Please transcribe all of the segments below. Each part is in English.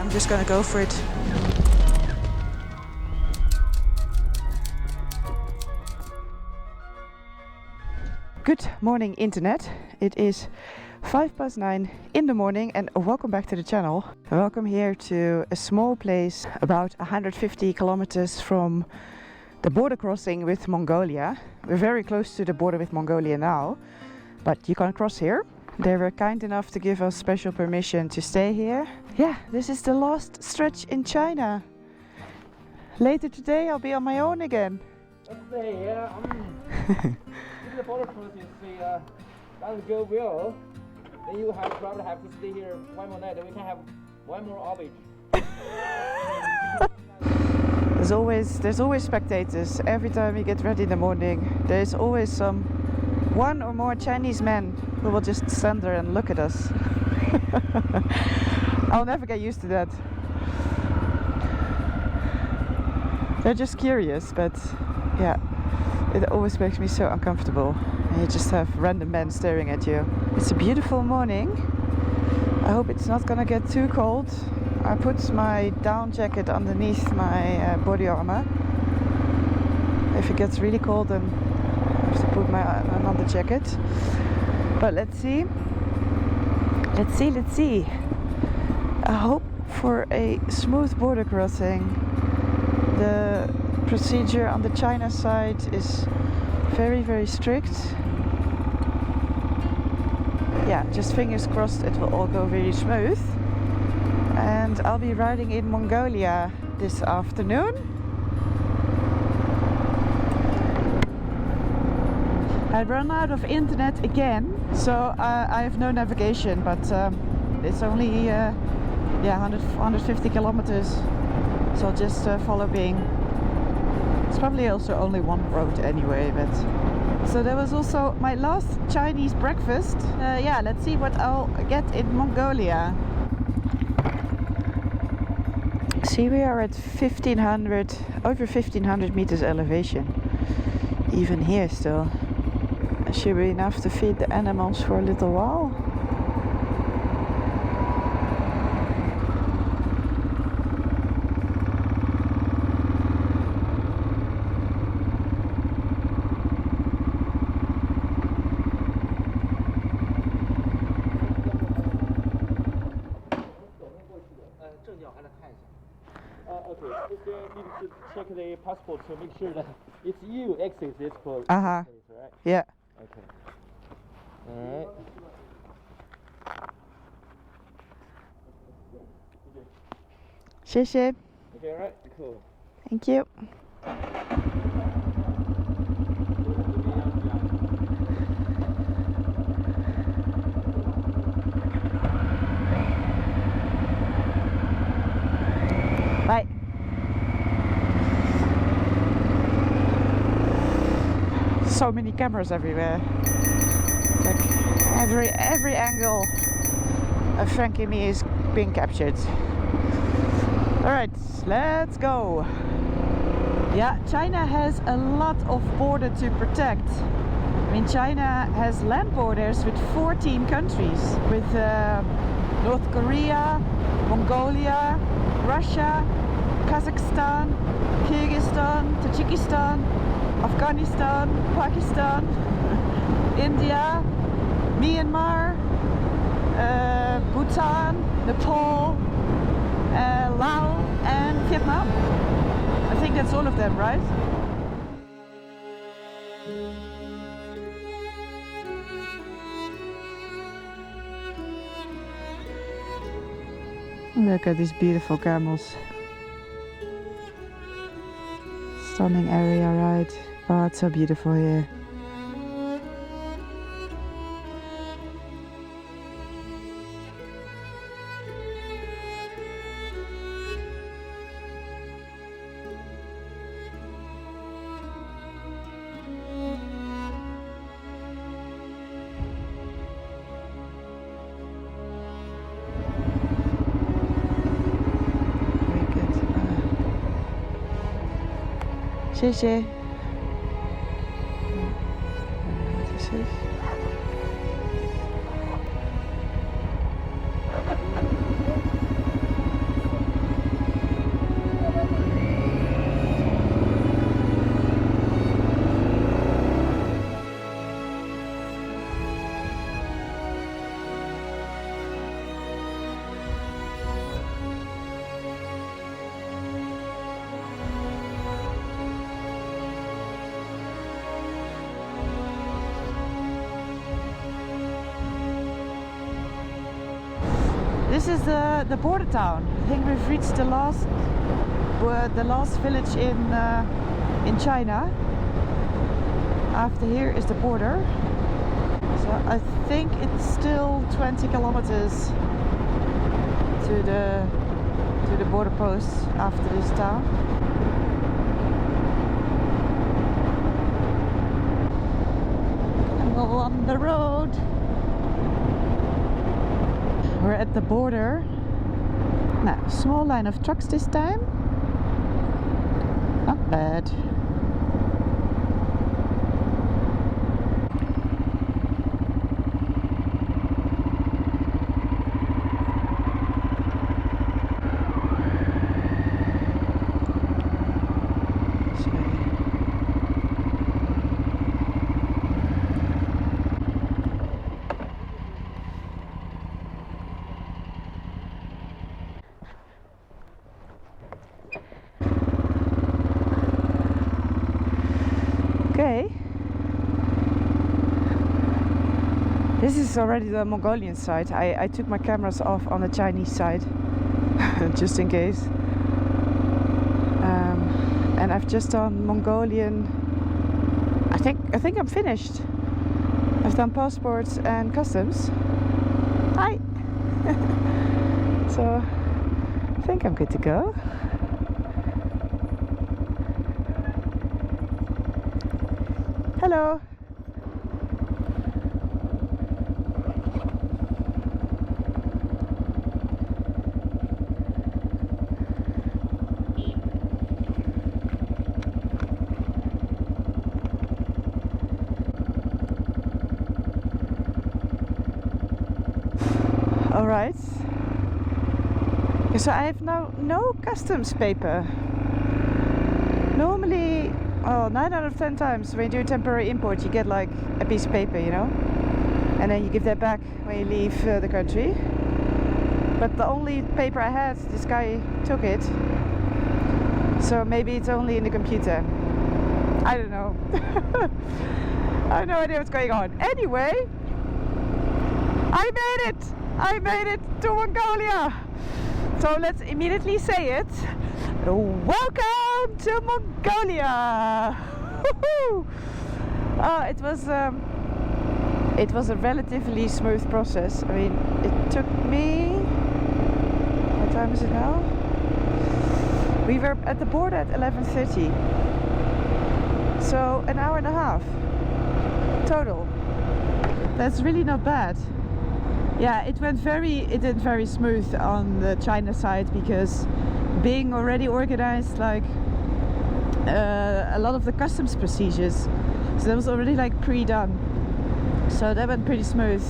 I'm just gonna go for it. Good morning, internet. It is 9:05 in the morning and welcome back to the channel. Welcome here to a small place about 150 kilometers from the border crossing with Mongolia. We're very close to the border with Mongolia now, but you can't cross here. They were kind enough to give us special permission to stay here. Yeah, this is the last stretch in China. Later today I'll be on my own again. Let's say, if the border crossing doesn't go well, then you probably have to stay here one more night, and we can have one more orbit. There's always spectators. Every time we get ready in the morning, there's always one or more Chinese men who will just stand there and look at us. I'll never get used to that. They're just curious, but yeah, it always makes me so uncomfortable. And you just have random men staring at you. It's a beautiful morning. I hope it's not gonna get too cold. I put my down jacket underneath my body armor. If it gets really cold, then I have to put my another jacket. But let's see. Let's see. I hope for a smooth border crossing. The procedure on the China side is very, very strict. Yeah, just fingers crossed it will all go really smooth. And I'll be riding in Mongolia this afternoon. I ran out of internet again, so I have no navigation, but it's only 150 kilometers, so I'll just follow Bing. It's probably also only one road anyway, but... So that was also my last Chinese breakfast. Yeah, let's see what I'll get in Mongolia. See, we are at over 1500 meters elevation. Even here still. That should be enough to feed the animals for a little while. Okay, just need to check the passport to make sure that it's you exit this place, right? Yeah. Okay. Alright. Xie. Okay, alright, cool. Thank you. Bye. So many cameras everywhere. Like every angle of Frankie me is being captured. Alright, let's go. Yeah, China has a lot of border to protect. I mean, China has land borders with 14 countries, with North Korea, Mongolia, Russia, Kazakhstan, Kyrgyzstan, Tajikistan, Afghanistan, Pakistan, India, Myanmar, Bhutan, Nepal, Laos and Vietnam. I think that's all of them, right? Look at these beautiful camels. Stunning area, right? Oh, it's so beautiful here. Very good. 谢谢。What is this? This is the border town. I think we've reached the last village in China. After here is the border. So I think it's still 20 kilometers to the border post after this town. And on the road. We're at the border. Now, small line of trucks this time. Not bad. Okay, this is already the Mongolian side. I took my cameras off on the Chinese side just in case, and I've just done Mongolian. I think I'm finished. I've done passports and customs. Hi. So I think I'm good to go. Hello. All right. So I have now no customs paper. Normally, 9 out of 10 times when you do temporary import, you get like a piece of paper, you know, and then you give that back when you leave the country. But the only paper I had, this guy took it, so maybe it's only in the computer. I don't know. I have no idea what's going on. Anyway, I made it to Mongolia. So let's immediately say it. Welcome to Mongolia! It was a relatively smooth process. I mean, it took me, what time is it now? We were at the border at 11:30, so an hour and a half total. That's really not bad. Yeah, it went very smooth on the China side, because being already organized like a lot of the customs procedures, so that was already like pre-done, so that went pretty smooth.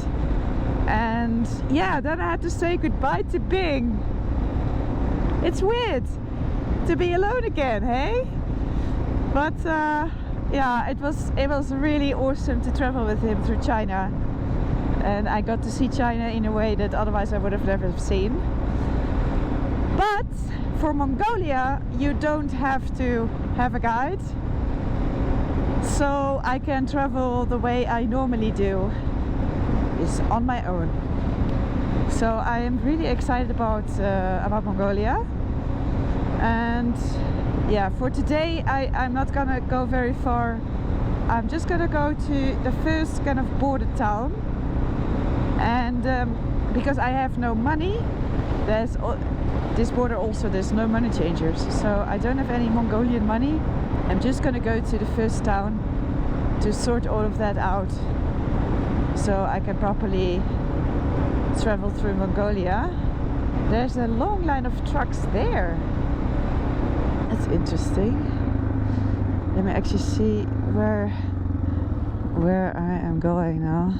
And yeah, then I had to say goodbye to Bing. It's weird to be alone again, hey? But yeah, it was really awesome to travel with him through China, and I got to see China in a way that otherwise I would have never seen. But for Mongolia, you don't have to have a guide, so I can travel the way I normally do, is on my own. So I am really excited about Mongolia. And yeah, for today I'm not gonna go very far. I'm just gonna go to the first kind of border town, and because I have no money, there's this border also, there's no money changers, so I don't have any Mongolian money. I'm just gonna go to the first town to sort all of that out, so I can properly travel through Mongolia. There's a long line of trucks there. That's interesting. Let me actually see where I am going now.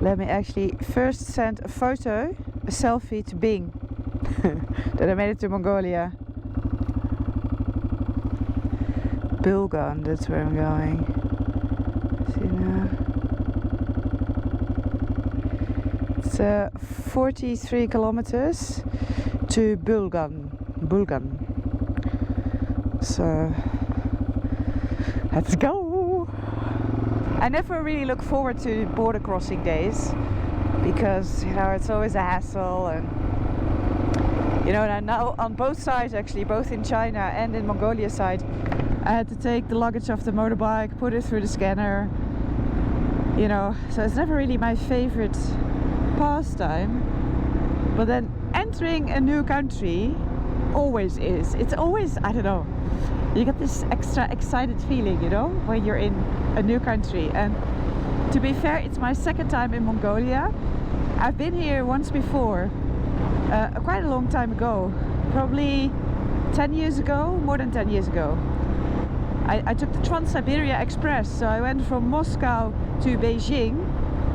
Let me actually first send a photo, a selfie to Bing that I made it to Mongolia. Bulgan, that's where I'm going. See now. It's 43 kilometers to Bulgan. So let's go. I never really look forward to border crossing days, because it's always a hassle, and and now on both sides, actually, both in China and in Mongolia side, I had to take the luggage off the motorbike, put it through the scanner, so it's never really my favorite pastime. But then entering a new country always is. It's always, I don't know, you get this extra excited feeling, when you're in a new country. And to be fair, it's my second time in Mongolia. I've been here once before, quite a long time ago, probably 10 years ago, more than 10 years ago. I took the Trans-Siberia Express, so I went from Moscow to Beijing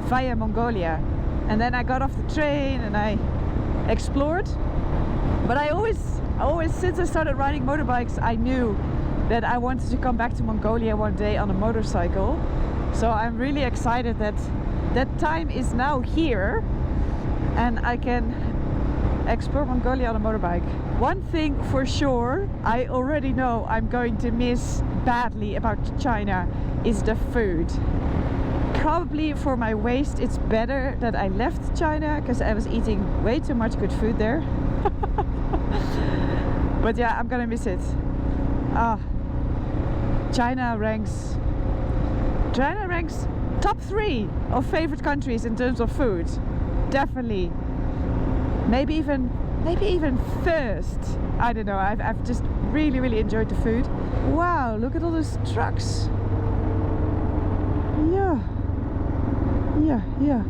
via Mongolia, and then I got off the train and I explored. But I always, since I started riding motorbikes, I knew that I wanted to come back to Mongolia one day on a motorcycle. So I'm really excited that that time is now here and I can explore Mongolia on a motorbike. One thing for sure, I already know I'm going to miss badly about China is the food. Probably for my waist it's better that I left China, because I was eating way too much good food there. But yeah, I'm gonna miss it. China ranks top 3 of favorite countries in terms of food. Definitely. Maybe even first. I don't know. I've just really enjoyed the food. Wow, look at all those trucks. Yeah.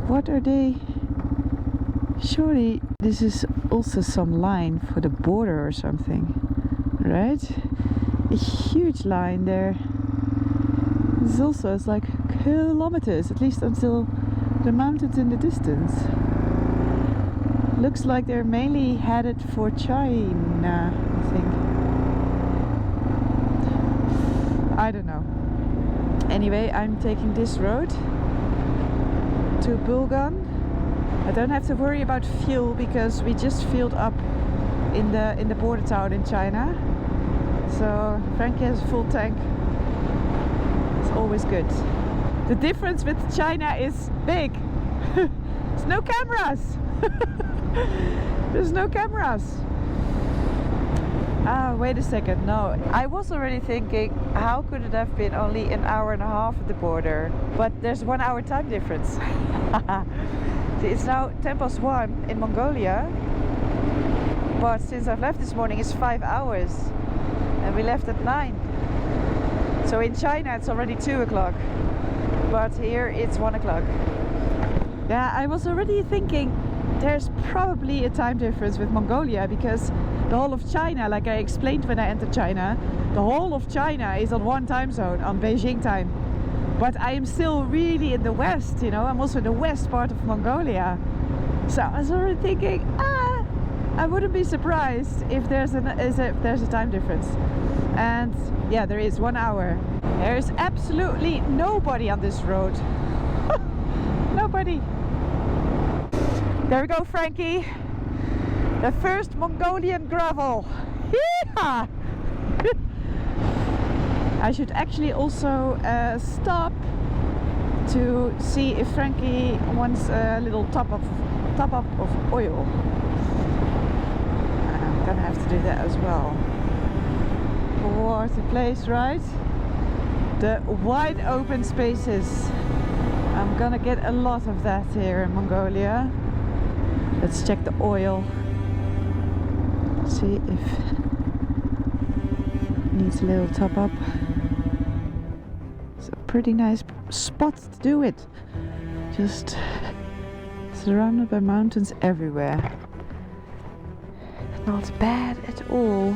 What are they? Surely this is also some line for the border or something, right? A huge line there. This also is like kilometers, at least until the mountains in the distance. Looks like they're mainly headed for China, I think. I don't know. Anyway, I'm taking this road to Bulgan. I don't have to worry about fuel because we just filled up in the border town in China. So Frankie has a full tank. It's always good. The difference with China is big. There's no cameras. There's no cameras. Wait a second. No, I was already thinking, how could it have been only an hour and a half at the border? But there's 1 hour time difference. See, it's now 1:10 in Mongolia. But since I've left this morning, it's 5 hours. And we left at 9. So in China, it's already 2 o'clock. But here it's 1 o'clock. Yeah, I was already thinking there's probably a time difference with Mongolia, because the whole of China, like I explained when I entered China, the whole of China is on one time zone, on Beijing time. But I am still really in the west, I'm also in the west part of Mongolia. So I was already thinking, I wouldn't be surprised if there's a time difference. And yeah, there is 1 hour. There is absolutely nobody on this road. Nobody. There we go, Frankie. The first Mongolian gravel. Yeehaw! I should actually also stop to see if Frankie wants a little top up of oil. I'm gonna have to do that as well. What a place, right? The wide open spaces. I'm gonna get a lot of that here in Mongolia. Let's check the oil. See if it needs a little top up. It's a pretty nice spot to do it. Just surrounded by mountains everywhere. Not bad at all.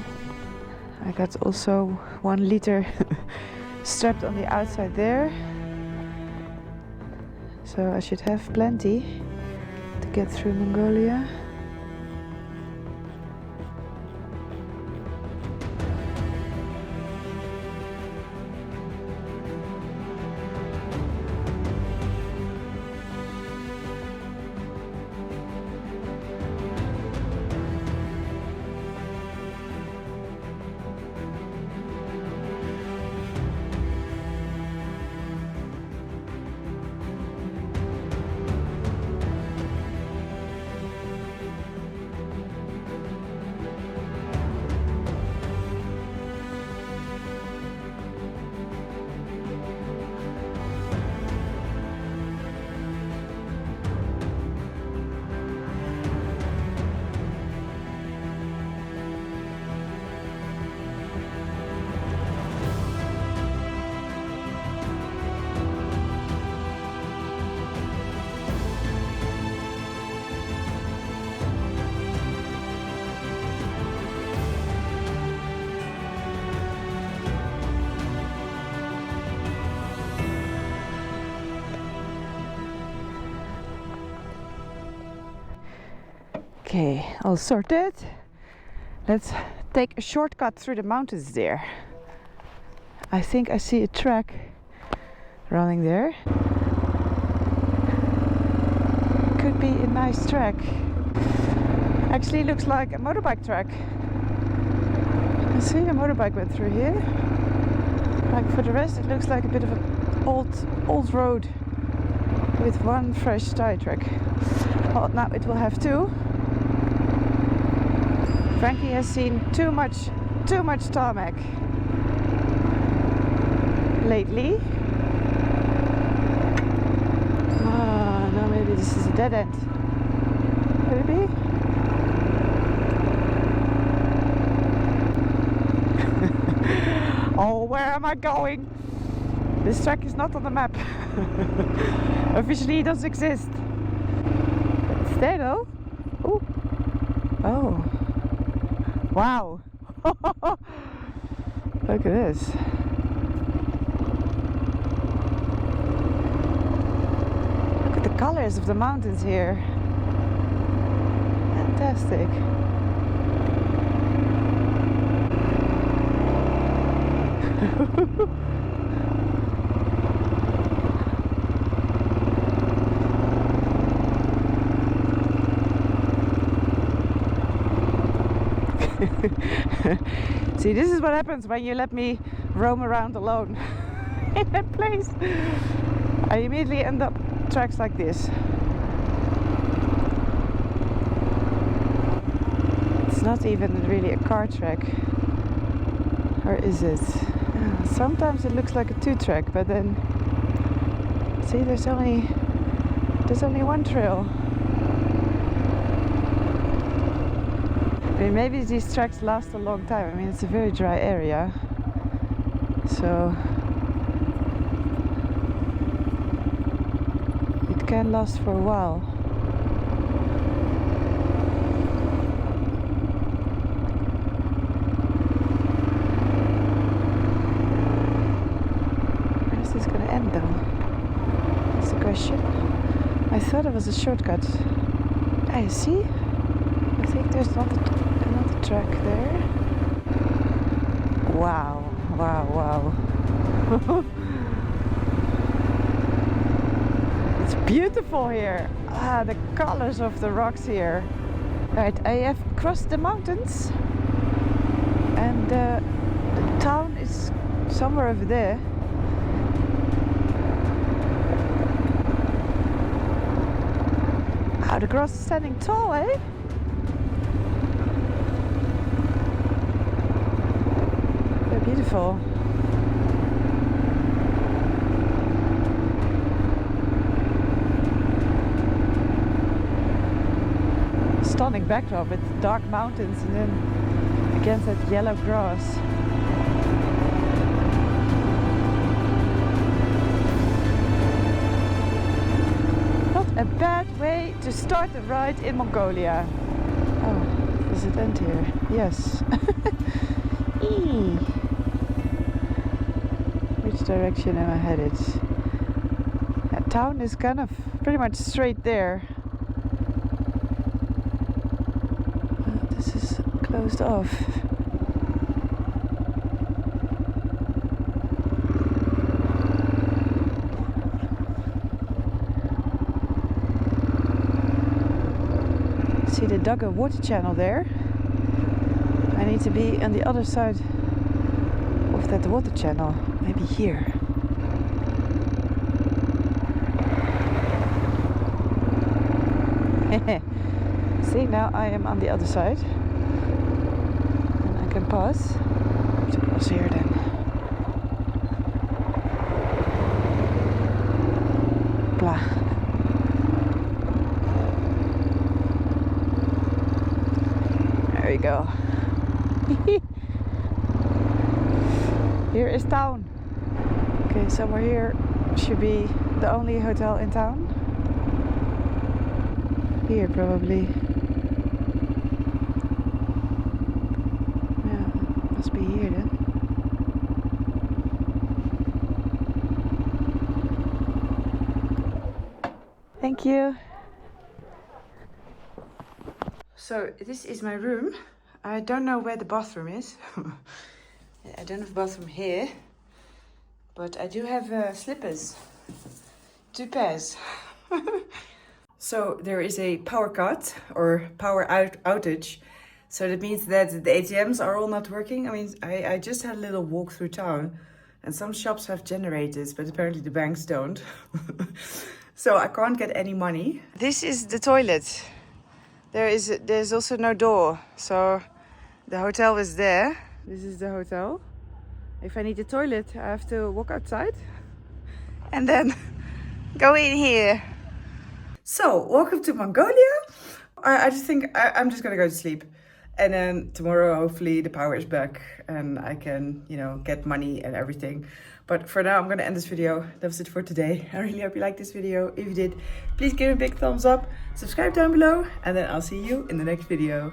I got also 1 liter strapped on the outside there. So I should have plenty to get through Mongolia. Okay, all sorted. Let's take a shortcut through the mountains there. I think I see a track running there. Could be a nice track. Actually looks like a motorbike track. I see a motorbike went through here. Like for the rest it looks like a bit of an old road with one fresh tire track. Well, now it will have two. Frankie has seen too much tarmac lately. Ah, now maybe this is a dead end. Could it be? Oh, where am I going? This track is not on the map. Officially it doesn't exist. It's there though. Ooh. Oh. Wow. Look at this. Look at the colors of the mountains here. Fantastic. See, this is what happens when you let me roam around alone in that place. I immediately end up tracks like this. It's not even really a car track. Or is it? Sometimes it looks like a two-track, but then see, there's only one trail. I mean, maybe these tracks last a long time. I mean, it's a very dry area, so it can last for a while. Where's this going to end though? That's the question. I thought it was a shortcut. I see. I think there's another track there. Wow, wow, wow. It's beautiful here. Ah, the colors of the rocks here. Right, I have crossed the mountains and the town is somewhere over there. Ah, the grass is standing tall, eh? Beautiful. Stunning backdrop with dark mountains and then against that yellow grass. Not a bad way to start a ride in Mongolia. Oh, does it end here? Yes. Eee. Which direction am I headed? That town is kind of pretty much straight there. This is closed off. See, they dug a water channel there. I need to be on the other side of that water channel. Maybe here. See, now I am on the other side. And I can pass. I have to cross here then. Blah. There we go. Here is town. Okay, somewhere here should be the only hotel in town. Here probably. Yeah, must be here then. Thank you. So this is my room. I don't know where the bathroom is. I don't have a bathroom here, but I do have slippers. 2 pairs. So there is a power cut or power outage. So that means that the ATMs are all not working. I mean, I just had a little walk through town and some shops have generators, but apparently the banks don't. So I can't get any money. This is the toilet. There's also no door. So the hotel is there. This is the hotel. If I need a toilet, I have to walk outside and then go in here. So, welcome to Mongolia. I just think I'm just gonna go to sleep. And then tomorrow, hopefully the power is back and I can, you know, get money and everything. But for now, I'm gonna end this video. That was it for today. I really hope you liked this video. If you did, please give it a big thumbs up, subscribe down below, and then I'll see you in the next video.